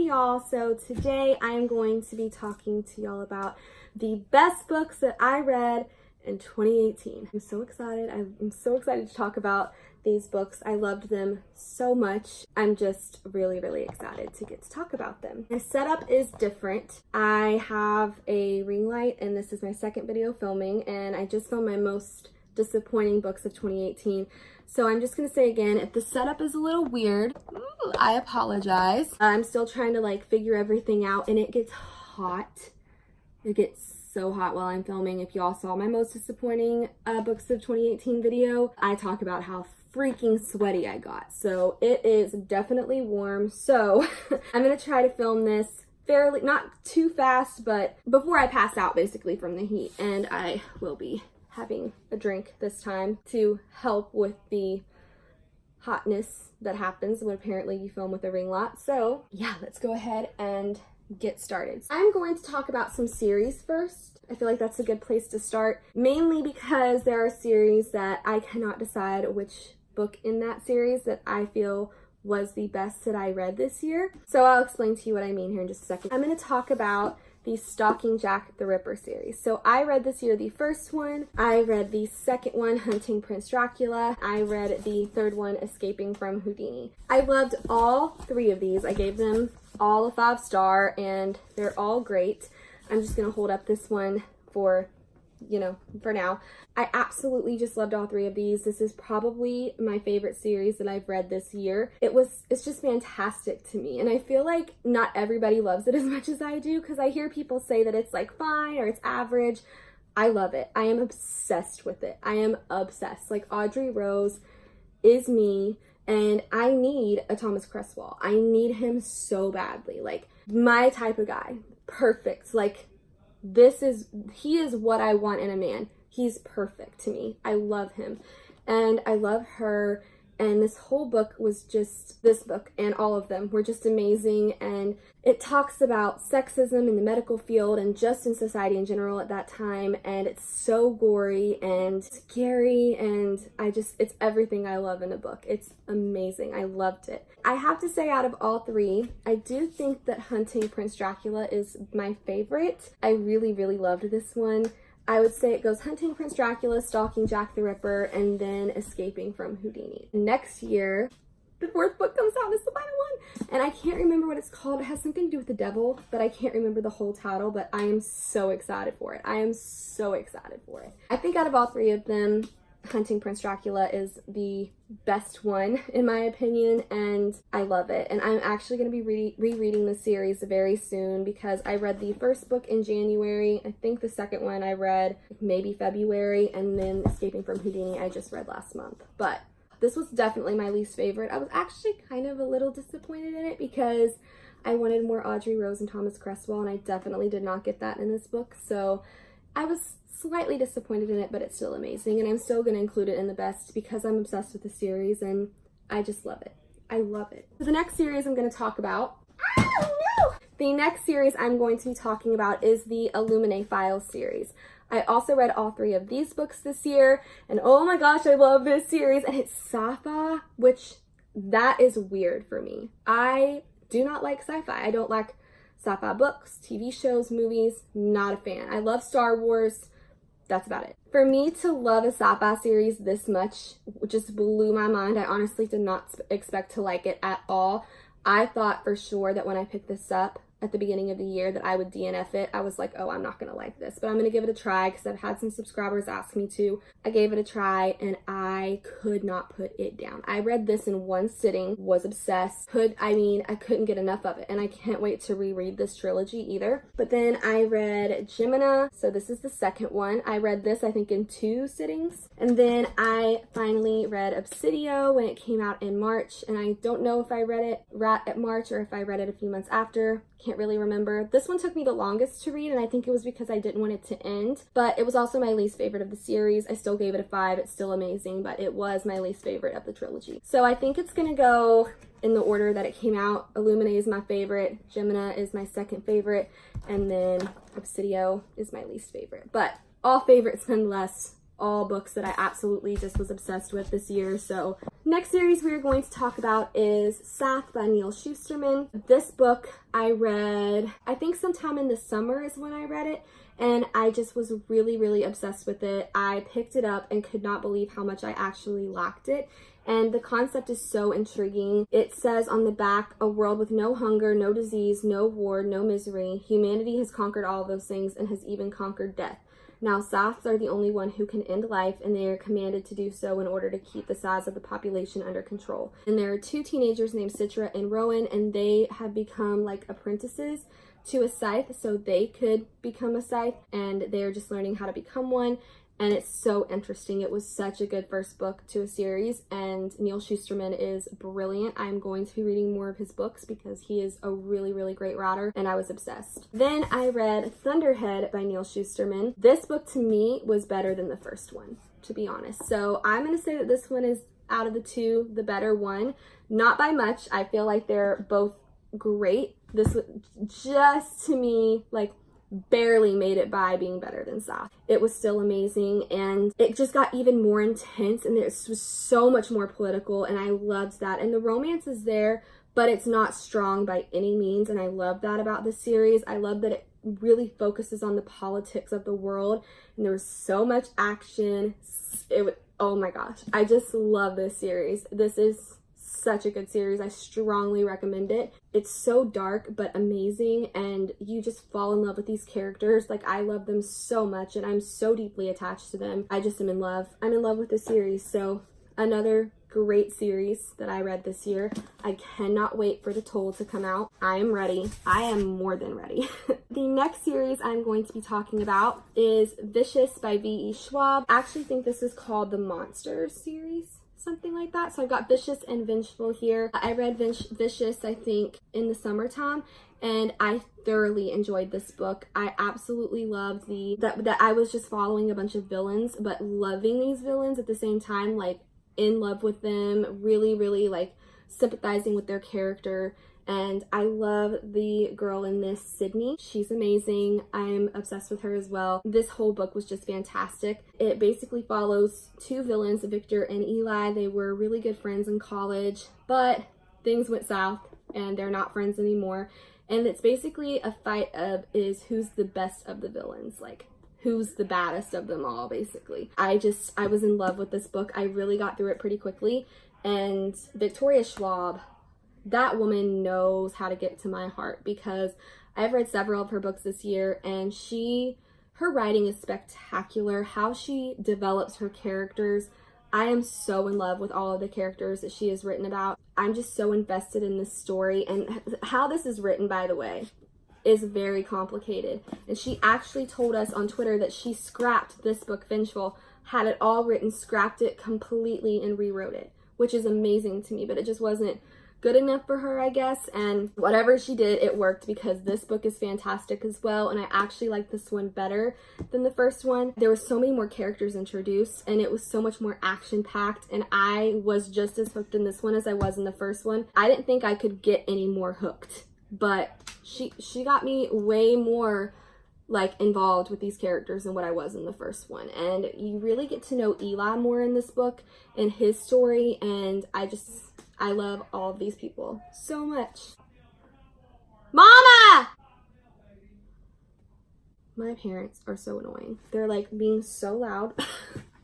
y'all. So today I am going to be talking to y'all about the best books that I read in 2018. I'm so excited. I'm so excited to talk about these books. I loved them so much. I'm just really excited to get to talk about them. My setup is different. I have a ring light and this is my second video filming, and I just filmed my most disappointing books of 2018. So I'm just gonna say again, if the setup is a little weird, I apologize. I'm still trying to figure everything out, and it gets hot. It gets so hot while I'm filming. If y'all saw my most disappointing books of 2018 video, I talk about how freaking sweaty I got. So it is definitely warm. So I'm gonna try to film this fairly, not too fast, but before I pass out basically from the heat. And I will be having a drink this time to help with the hotness that happens when apparently you film with a ring light. So yeah, let's go ahead and get started. I'm going to talk about some series first. I feel like that's a good place to start, mainly because there are series that I cannot decide which book in that series that I feel was the best that I read this year. So I'll explain to you what I mean here in just a second. I'm going to talk about the Stalking Jack the Ripper series. So I read this year the first one, I read the second one, Hunting Prince Dracula, I read the third one, Escaping from Houdini. I loved all three of these. I gave them all a 5-star and they're all great. I'm just gonna hold up this one for now. I absolutely just loved all three of these. This is probably my favorite series that I've read this year. It's just fantastic to me. And I feel like not everybody loves it as much as I do, because I hear people say that it's fine or it's average. I love it. I am obsessed with it. I am obsessed. Audrey Rose is me, and I need a Thomas Cresswell. I need him so badly. My type of guy. Perfect. He is what I want in a man. He's perfect to me. I love him and I love her, and this whole book was just, this book and all of them were just amazing. And it talks about sexism in the medical field and just in society in general at that time, and it's so gory and scary, and it's everything I love in a book. It's amazing. I loved it. I have to say, out of all three, I do think that Hunting Prince Dracula is my favorite. I really loved this one. I would say it goes Hunting Prince Dracula, Stalking Jack the Ripper, and then Escaping from Houdini. Next year, the fourth book comes out. It's the final one, and I can't remember what it's called. It has something to do with the devil, but I can't remember the whole title. But I am so excited for it. I am so excited for it. I think out of all three of them, Hunting Prince Dracula is the best one in my opinion, and I love it. And I'm actually going to be rereading the series very soon, because I read the first book in January. I think the second one I read maybe February, and then Escaping from Houdini I just read last month. But this was definitely my least favorite. I was actually kind of a little disappointed in it because I wanted more Audrey Rose and Thomas Cresswell, and I definitely did not get that in this book. So I was slightly disappointed in it, but it's still amazing, and I'm still going to include it in the best because I'm obsessed with the series and I just love it. I love it. So the next series I'm going to talk about, the next series I'm going to be talking about is the Illuminae Files series. I also read all three of these books this year, and oh my gosh, I love this series. And it's sci-fi, which that is weird for me. I do not like sci-fi. I don't like sci-fi books, TV shows, movies. Not a fan. I love Star Wars. That's about it. For me to love a sci-fi series this much just blew my mind. I honestly did not expect to like it at all. I thought for sure that when I picked this up at the beginning of the year that I would DNF it. I was like, oh, I'm not gonna like this, but I'm gonna give it a try because I've had some subscribers ask me to. I gave it a try and I could not put it down. I read this in one sitting, was obsessed. I couldn't get enough of it, and I can't wait to reread this trilogy either. But then I read Gemina, so this is the second one. I read this I think in 2 sittings, and then I finally read Obsidio when it came out in March, and I don't know if I read it right at March or if I read it a few months after. Can't really remember. This one took me the longest to read, and I think it was because I didn't want it to end, but it was also my least favorite of the series. I still gave it a 5. It's still amazing, but it was my least favorite of the trilogy. So I think it's gonna go in the order that it came out. Illuminae is my favorite, Gemina is my second favorite, and then Obsidio is my least favorite. But all favorites nonetheless, all books that I absolutely just was obsessed with this year. So next series we are going to talk about is Sath by Neil Shusterman. This book I read, I think sometime in the summer is when I read it, and I just was really, really obsessed with it. I picked it up and could not believe how much I actually liked it. And the concept is so intriguing. It says on the back, a world with no hunger, no disease, no war, no misery. Humanity has conquered all those things and has even conquered death. Now, Saths are the only one who can end life, and they are commanded to do so in order to keep the size of the population under control. And there are two teenagers named Citra and Rowan, and they have become like apprentices to a scythe, so they could become a scythe, and they're just learning how to become one. And it's so interesting. It was such a good first book to a series, and Neil Shusterman is brilliant. I'm going to be reading more of his books because he is a really, really great writer, and I was obsessed. Then I read Thunderhead by Neil Shusterman. This book to me was better than the first one, to be honest. So I'm going to say that this one is, out of the two, the better one. Not by much. I feel like they're both great. This was just, to me, like, barely made it by being better than Sath. It was still amazing, and it just got even more intense, and it was so much more political, and I loved that. And the romance is there, but it's not strong by any means, and I love that about this series. I love that it really focuses on the politics of the world, and there was so much action. Oh my gosh, I just love this series. This is such a good series. I strongly recommend it. It's so dark but amazing, and you just fall in love with these characters. Like, I love them so much, and I'm so deeply attached to them. I just am in love. I'm in love with this series. So another great series that I read this year. I cannot wait for The Toll to come out. I am ready. I am more than ready. The next series I'm going to be talking about is Vicious by V.E. Schwab. I actually think this is called the Monsters series, something like that. So I've got Vicious and Vengeful here. I read Vicious, I think, in the summertime, and I thoroughly enjoyed this book. I absolutely loved that I was just following a bunch of villains, but loving these villains at the same time, like in love with them, really, really like sympathizing with their character. And I love the girl in this, Sydney. She's amazing. I'm obsessed with her as well. This whole book was just fantastic. It basically follows two villains, Victor and Eli. They were really good friends in college, but things went south and they're not friends anymore. And it's basically a fight of who's the best of the villains, like who's the baddest of them all, basically. I was in love with this book. I really got through it pretty quickly. And Victoria Schwab, that woman knows how to get to my heart, because I've read several of her books this year, and her writing is spectacular. How she develops her characters. I am so in love with all of the characters that she has written about. I'm just so invested in this story, and how this is written, by the way, is very complicated. And she actually told us on Twitter that she scrapped this book, Vengeful, had it all written, scrapped it completely, and rewrote it, which is amazing to me, but it just wasn't good enough for her, I guess. And whatever she did, it worked, because this book is fantastic as well, and I actually like this one better than the first one. There were so many more characters introduced, and it was so much more action-packed, and I was just as hooked in this one as I was in the first one. I didn't think I could get any more hooked, but she got me way more like involved with these characters than what I was in the first one. And you really get to know Eli more in this book and his story, and I love all of these people so much. Mama! My parents are so annoying. They're like being so loud.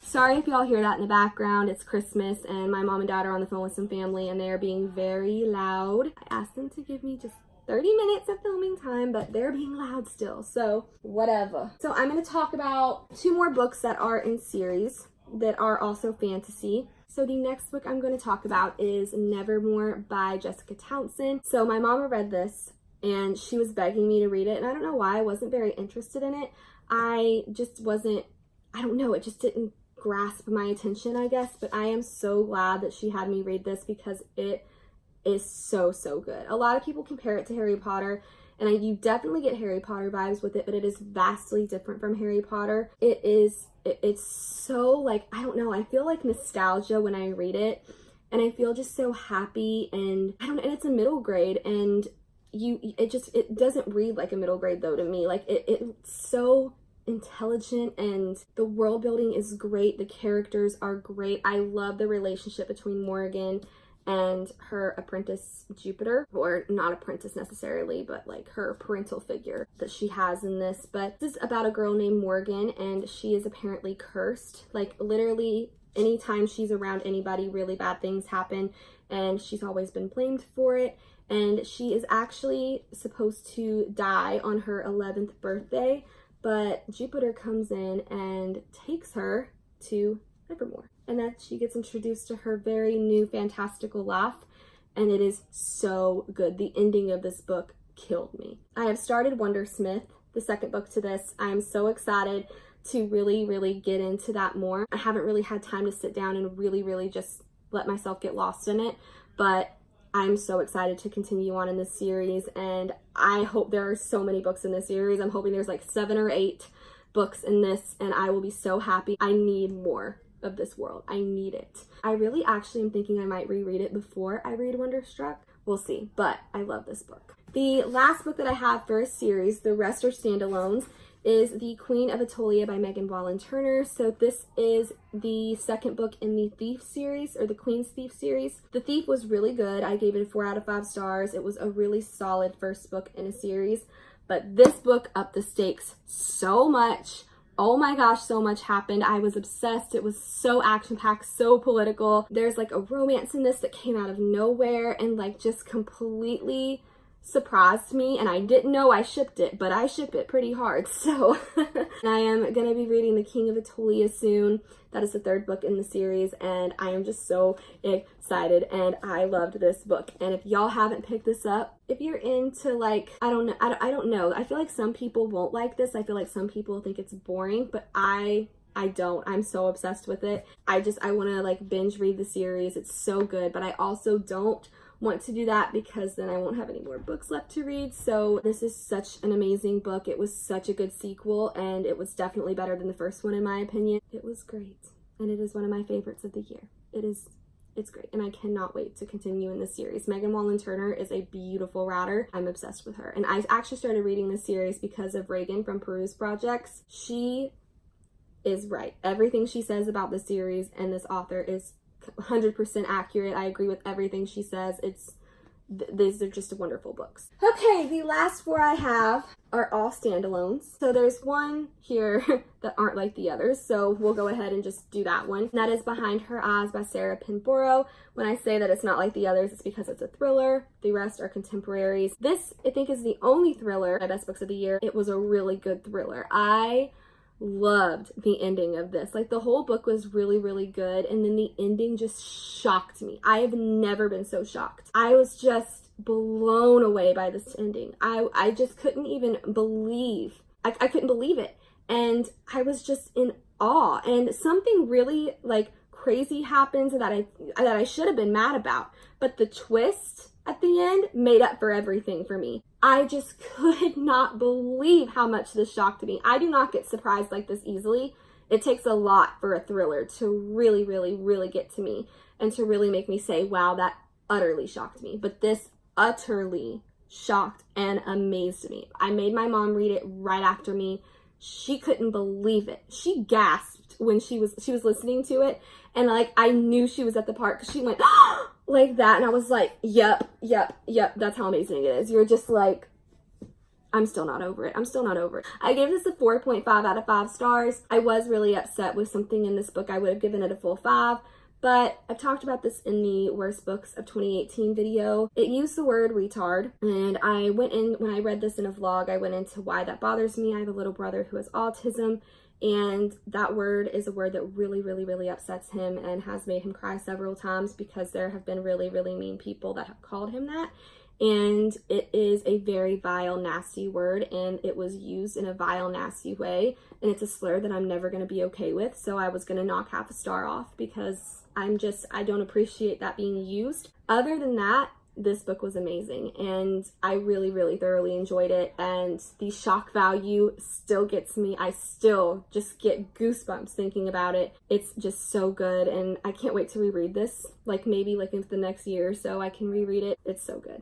Sorry if y'all hear that in the background. It's Christmas, and my mom and dad are on the phone with some family, and they are being very loud. I asked them to give me just 30 minutes of filming time, but they're being loud still, so whatever. So I'm going to talk about two more books that are in series that are also fantasy. So the next book I'm going to talk about is Nevermore by Jessica Townsend. So my mama read this, and she was begging me to read it, and I don't know why I wasn't very interested in it. I just wasn't, I don't know, it just didn't grasp my attention, I guess, but I am so glad that she had me read this, because it is so good. A lot of people compare it to Harry Potter, and you definitely get Harry Potter vibes with it, but it is vastly different from Harry Potter. It's so, like, I don't know, I feel like nostalgia when I read it, and I feel just so happy, and I don't know, and it's a middle grade, and it doesn't read like a middle grade though to me. Like, it's so intelligent, and the world building is great. The characters are great. I love the relationship between Morgan and her apprentice Jupiter, or not apprentice necessarily, but like her parental figure that she has in this. But this is about a girl named Morgan, and she is apparently cursed. Like literally anytime she's around anybody, really bad things happen, and she's always been blamed for it. And she is actually supposed to die on her 11th birthday, but Jupiter comes in and takes her to Nevermore. And that she gets introduced to her very new fantastical life, and it is so good. The ending of this book killed me. I have started Wondersmith, the second book to this. I am so excited to really get into that more. I haven't really had time to sit down and really just let myself get lost in it, but I'm so excited to continue on in this series, and I hope there are so many books in this series. I'm hoping there's like 7 or 8 books in this, and I will be so happy. I need more of this world. I need it. I really actually am thinking I might reread it before I read Wonderstruck. We'll see, but I love this book. The last book that I have for a series, the rest are standalones, is The Queen of Atolia by Megan Wallen Turner. So this is the second book in the Thief series, or the Queen's Thief series. The Thief was really good. I gave it a 4 out of 5 stars. It was a really solid first book in a series, but this book upped the stakes so much. Oh my gosh, so much happened. I was obsessed. It was so action-packed, so political. There's like a romance in this that came out of nowhere and like just completely surprised me, and I didn't know I shipped it, but I ship it pretty hard. So I am gonna be reading The King of Atolia soon. That is the 3rd book in the series, and I am just so excited, and I loved this book. And if y'all haven't picked this up, if you're into like, I don't know, I feel like some people won't like this. I feel like some people think it's boring, but I don't. I'm so obsessed with it. I want to like binge read the series. It's so good, but I also don't want to do that because then I won't have any more books left to read. So this is such an amazing book. It was such a good sequel, and it was definitely better than the first one in my opinion. It was great, and it is one of my favorites of the year. It's great, and I cannot wait to continue in this series. Megan Wallen Turner is a beautiful writer. I'm obsessed with her, and I actually started reading this series because of Reagan from Peruse Projects. She is right. Everything she says about the series and this author is 100% accurate. I agree with everything she says. These are just wonderful books. Okay, the last 4 I have are all standalones. So there's one here that aren't like the others, so we'll go ahead and just do that one. And that is Behind Her Eyes by Sarah Pinborough. When I say that it's not like the others, it's because it's a thriller. The rest are contemporaries. This, I think, is the only thriller, my best books of the year. It was a really good thriller. I loved the ending of this. Like, the whole book was really good, and then the ending just shocked me. I have never been so shocked. I was just blown away by this ending. I just couldn't even believe, I couldn't believe it, and I was just in awe. And something really like crazy happens that I should have been mad about, but the twist at the end made up for everything for me. I just could not believe how much this shocked me. I do not get surprised like this easily. It takes a lot for a thriller to really get to me and to really make me say, wow, that utterly shocked me. But this utterly shocked and amazed me. I made my mom read it right after me. She couldn't believe it. She gasped when she was listening to it, and like I knew she was at the part because she went like that, and I was like, yep, that's how amazing it is. You're just like, I'm still not over it. I gave this a 4.5 out of 5 stars. I was really upset with something in this book. I would have given it a full 5, but I've talked about this in the worst books of 2018 video. It used the word retard, and I went in, when I read this in a vlog, I went into why that bothers me. I have a little brother who has autism, and that word is a word that really upsets him and has made him cry several times because there have been really mean people that have called him that. And it is a very vile, nasty word, and it was used in a vile, nasty way, and it's a slur that I'm never going to be okay with. So I was going to knock half a star off because I don't appreciate that being used. Other than that, this book was amazing, and I really thoroughly enjoyed it, and the shock value still gets me. I still just get goosebumps thinking about it. It's just so good, and I can't wait to reread this, like maybe like into the next year or so I can reread it. It's so good.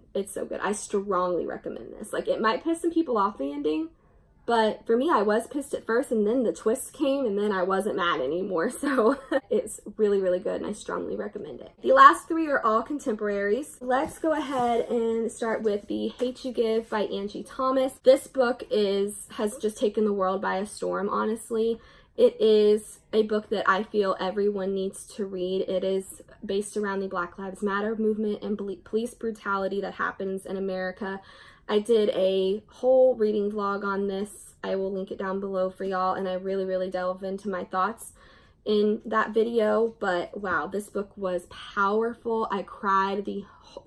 I strongly recommend this. Like, it might piss some people off, the ending, But for me, I was pissed at first, and then the twist came, and then I wasn't mad anymore. So it's really, really good, and I strongly recommend it. The last three are all contemporaries. Let's go ahead and start with The Hate You Give by Angie Thomas. This book has just taken the world by a storm, honestly. It is a book that I feel everyone needs to read. It is based around the Black Lives Matter movement and police brutality that happens in America. I did a whole reading vlog on this. I will link it down below for y'all, and I really, really delve into my thoughts in that video. But wow, this book was powerful. I cried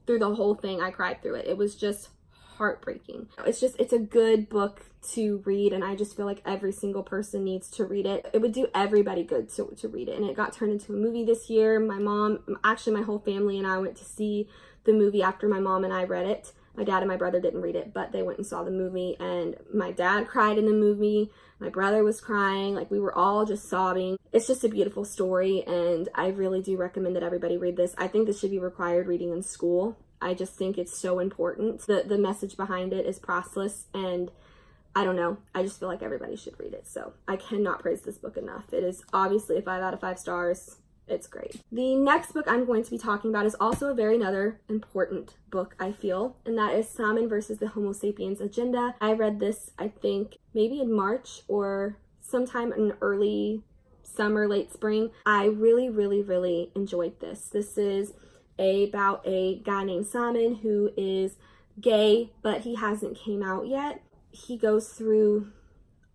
through the whole thing. I cried through it. It was just heartbreaking. It's a good book to read, and I just feel like every single person needs to read it. It would do everybody good to read it. And it got turned into a movie this year. My mom, actually my whole family and I went to see the movie after my mom and I read it. My dad and my brother didn't read it, but they went and saw the movie, and my dad cried in the movie. My brother was crying. Like, we were all just sobbing. It's just a beautiful story, and I really do recommend that everybody read this. I think this should be required reading in school. I just think it's so important. The message behind it is priceless, and I don't know. I just feel like everybody should read it. So I cannot praise this book enough. It is obviously a 5 out of 5 stars. It's great. The next book I'm going to be talking about is also another important book, I feel, and that is Salmon versus the Homo sapiens Agenda. I read this, I think, maybe in March or sometime in early summer, late spring. I really, really, really enjoyed this. This is about a guy named Salmon who is gay, but he hasn't came out yet. He goes through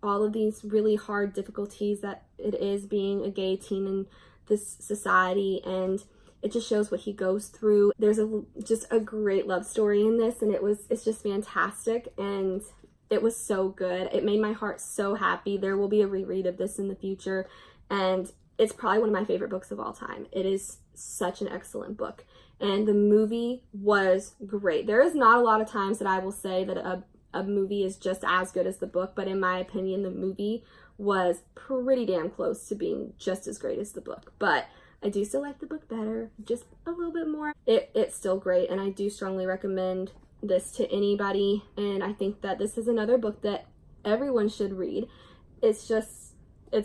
all of these really hard difficulties that it is being a gay teen in this society, and it just shows what he goes through. There's just a great love story in this, and it's just fantastic, and it was so good. It made my heart so happy. There will be a reread of this in the future, and it's probably one of my favorite books of all time. It is such an excellent book, and the movie was great. There is not a lot of times that I will say that a movie is just as good as the book, but in my opinion, the movie was pretty damn close to being just as great as the book. But I do still like the book better, just a little bit more. It's still great, and I do strongly recommend this to anybody, and I think that this is another book that everyone should read. It's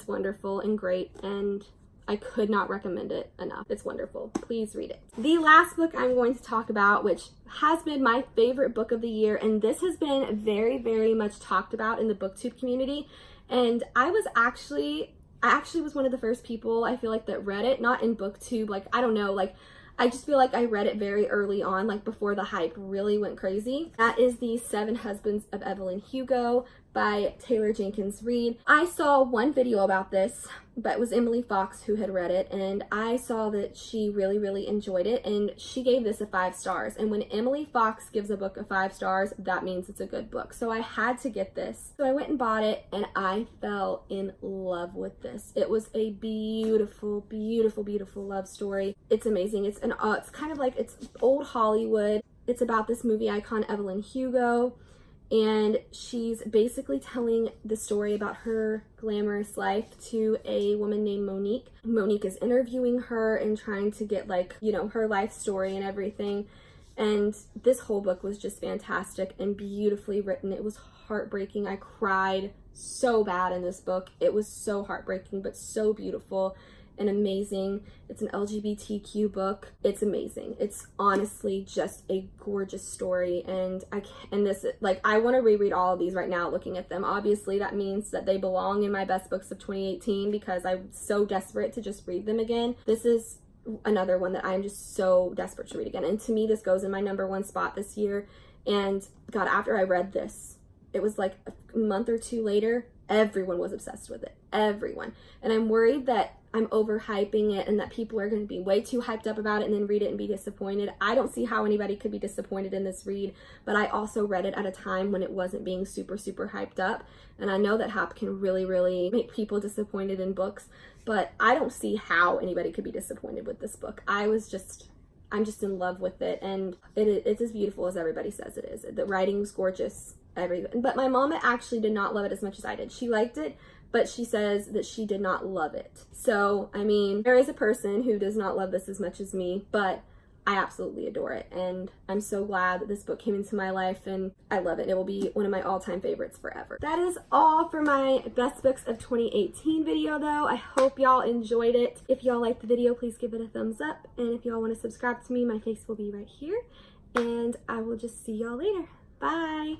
wonderful and great, and I could not recommend it enough. It's wonderful. Please read it. The last book I'm going to talk about, which has been my favorite book of the year, and this has been very, very much talked about in the BookTube community, and I actually was one of the first people, I feel like, that read it, not in BookTube, like, I don't know, like, I just feel like I read it very early on, like before the hype really went crazy. That is The 7 Husbands of Evelyn Hugo by Taylor Jenkins Reid. I saw one video about this, but it was Emily Fox who had read it, and I saw that she really, really enjoyed it, and she gave this a 5 stars. And when Emily Fox gives a book a 5 stars, that means it's a good book. So I had to get this. So I went and bought it, and I fell in love with this. It was a beautiful, beautiful, beautiful love story. It's amazing. It's kind of like, it's old Hollywood. It's about this movie icon, Evelyn Hugo, and she's basically telling the story about her glamorous life to a woman named Monique. Monique is interviewing her and trying to get, like, you know, her life story and everything. And this whole book was just fantastic and beautifully written. It was heartbreaking. I cried so bad in this book. It was so heartbreaking, but so beautiful and amazing. It's an LGBTQ book. It's amazing. It's honestly just a gorgeous story, and I want to reread all of these right now looking at them. Obviously that means that they belong in my best books of 2018 because I'm so desperate to just read them again. This is another one that I'm just so desperate to read again, and to me this goes in my #1 spot this year. And God, after I read this, it was like a month or two later, everyone was obsessed with it. Everyone. And I'm worried that I'm overhyping it and that people are going to be way too hyped up about it and then read it and be disappointed. I don't see how anybody could be disappointed in this read, but I also read it at a time when it wasn't being super, super hyped up. And I know that hype can really, really make people disappointed in books, but I don't see how anybody could be disappointed with this book. I'm just in love with it, and it's as beautiful as everybody says it is. The writing's gorgeous, but my mom actually did not love it as much as I did. She liked it, but she says that she did not love it. So, I mean, there is a person who does not love this as much as me, but I absolutely adore it, and I'm so glad that this book came into my life, and I love it. It will be one of my all-time favorites forever. That is all for my best books of 2018 video though. I hope y'all enjoyed it. If y'all liked the video, please give it a thumbs up, and if y'all want to subscribe to me, my face will be right here, and I will just see y'all later. Bye!